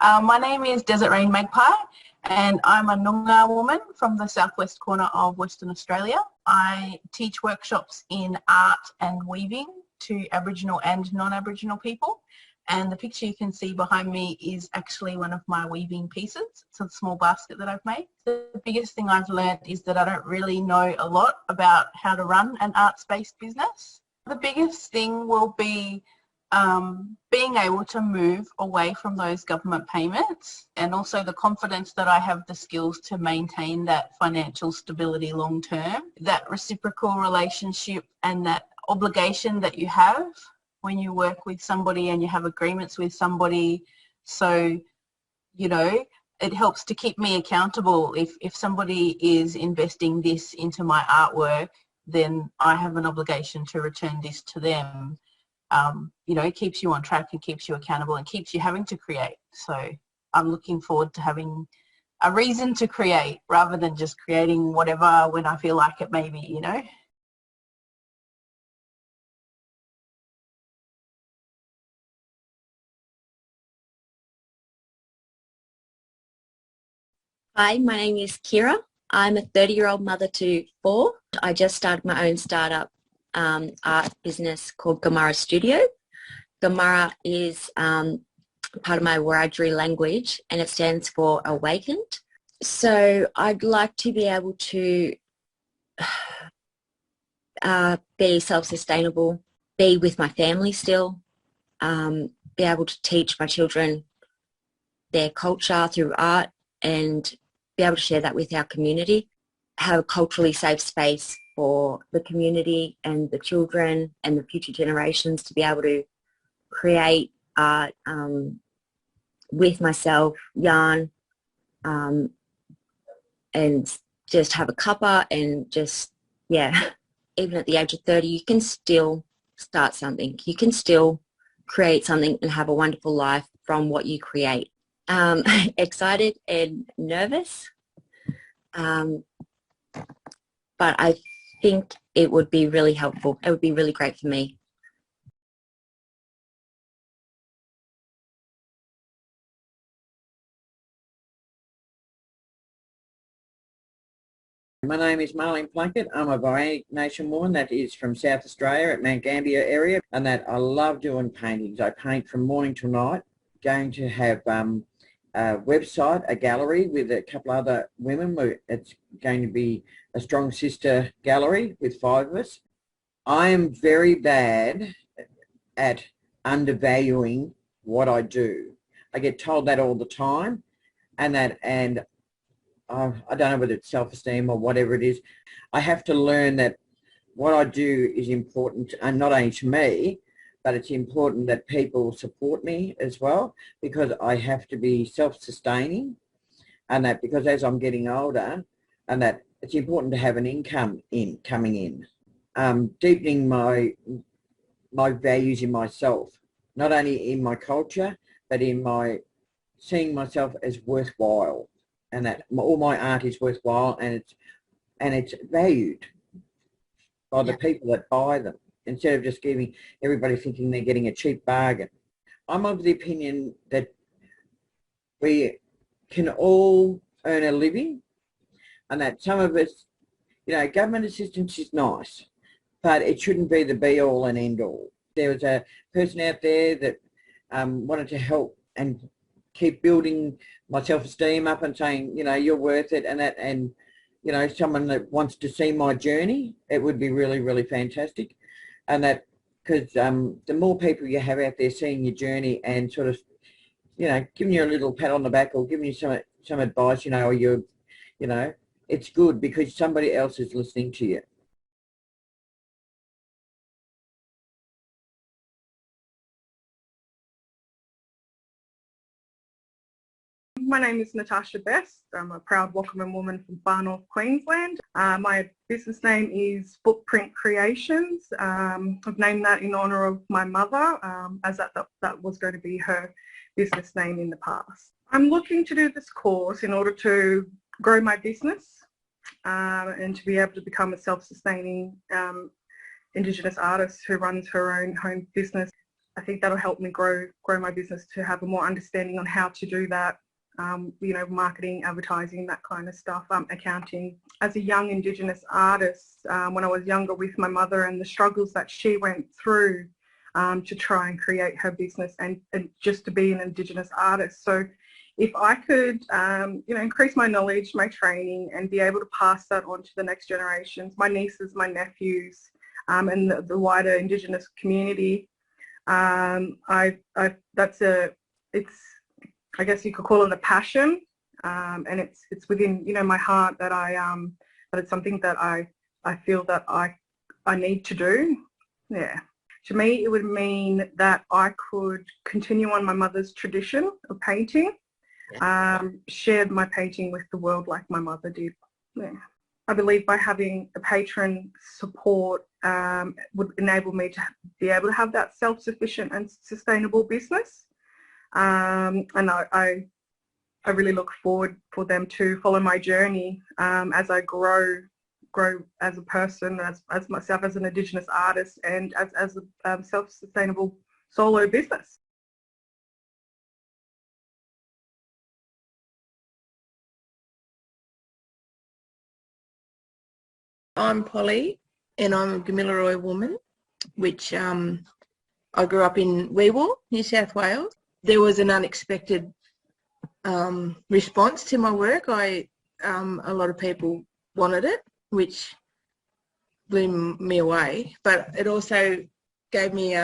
My name is Desert Rain Magpie and I'm a Noongar woman from the southwest corner of Western Australia. I teach workshops in art and weaving to Aboriginal and non-Aboriginal people, and the picture you can see behind me is actually one of my weaving pieces. It's a small basket that I've made. The biggest thing I've learned is that I don't really know a lot about how to run an arts-based business. The biggest thing will be being able to move away from those government payments, and also the confidence that I have the skills to maintain that financial stability long term, that reciprocal relationship and that obligation that you have when you work with somebody and you have agreements with somebody. So, you know, it helps to keep me accountable. If somebody is investing this into my artwork, then I have an obligation to return this to them. You know, it keeps you on track and keeps you accountable and keeps you having to create. So I'm looking forward to having a reason to create rather than just creating whatever when I feel like it maybe, you know. Hi, my name is Kira. I'm a 30-year-old mother to 4. I just started my own startup art business called Gomura Studio. Gomura is part of my Wiradjuri language and it stands for awakened. So I'd like to be able to be self-sustainable, be with my family still, be able to teach my children their culture through art and be able to share that with our community, have a culturally safe space for the community and the children and the future generations to be able to create art with myself, yarn, and just have a cuppa and just, yeah, even at the age of 30, you can still start something. You can still create something and have a wonderful life from what you create. Excited and nervous, but I think it would be really helpful. It would be really great for me. My name is Marlon. I'm a Bionic Nation woman that is from South Australia at Mount Gambier area, and that I love doing paintings. I paint from morning till night. Going to have a website, a gallery with a couple other women. It's going to be a strong sister gallery with 5 of us. I am very bad at undervaluing what I do. I get told that all the time, and I don't know whether it's self-esteem or whatever it is. I have to learn that what I do is important, and not only to me, but it's important that people support me as well, because I have to be self-sustaining, and that because as I'm getting older, and that it's important to have an income coming in. Deepening my values in myself, not only in my culture, but in my seeing myself as worthwhile, and that all my art is worthwhile and it's valued by the people that buy them, instead of just giving everybody thinking they're getting a cheap bargain. I'm of the opinion that we can all earn a living, and that some of us, you know, government assistance is nice, but it shouldn't be the be-all and end-all. There was a person out there that wanted to help and keep building my self-esteem up and saying, you know, you're worth it, and you know, someone that wants to see my journey, it would be really, really fantastic. And that, because the more people you have out there seeing your journey and sort of, you know, giving you a little pat on the back or giving you some advice, you know, or you know, it's good because somebody else is listening to you. My name is Natasha Best. I'm a proud Wakaman woman from Far North Queensland. My business name is Footprint Creations. I've named that in honour of my mother, as that was going to be her business name in the past. I'm looking to do this course in order to grow my business and to be able to become a self-sustaining Indigenous artist who runs her own home business. I think that'll help me grow my business to have a more understanding on how to do that. You know, marketing, advertising, that kind of stuff, accounting. As a young Indigenous artist, when I was younger with my mother and the struggles that she went through to try and create her business and just to be an Indigenous artist. So if I could, you know, increase my knowledge, my training, and be able to pass that on to the next generations, my nieces, my nephews, and the wider Indigenous community, I guess you could call it a passion, and it's within, you know, my heart that that it's something that I feel that I need to do. Yeah. To me, it would mean that I could continue on my mother's tradition of painting, shared my painting with the world like my mother did. Yeah. I believe by having a patron support would enable me to be able to have that self-sufficient and sustainable business. And I really look forward for them to follow my journey as I grow as a person, as myself as an Indigenous artist, and as a self-sustainable solo business. I'm Polly, and I'm a Gomura woman, which I grew up in Weewar, New South Wales. There was an unexpected response to my work. A lot of people wanted it, which blew me away, but it also gave me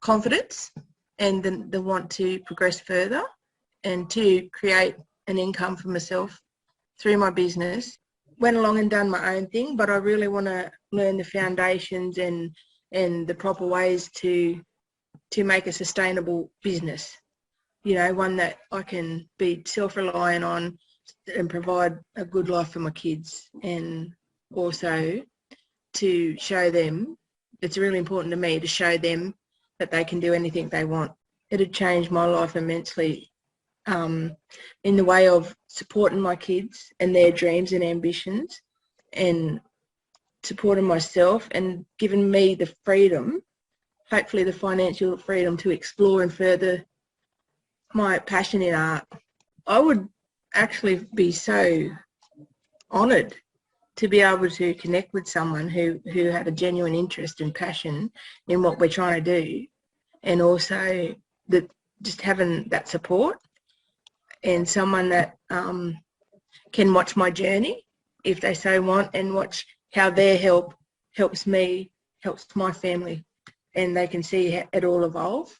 confidence and the want to progress further and to create an income for myself through my business. Went along and done my own thing, but I really want to learn the foundations and the proper ways to make a sustainable business. You know, one that I can be self-reliant on and provide a good life for my kids, and also to show them, it's really important to me to show them that they can do anything they want. It had changed my life immensely in the way of supporting my kids and their dreams and ambitions, and supporting myself and giving me the freedom, hopefully the financial freedom, to explore and further my passion in art. I would actually be so honoured to be able to connect with someone who had a genuine interest and passion in what we're trying to do, and also that just having that support and someone that can watch my journey if they so want, and watch how their help helps me, helps my family, and they can see it all evolve.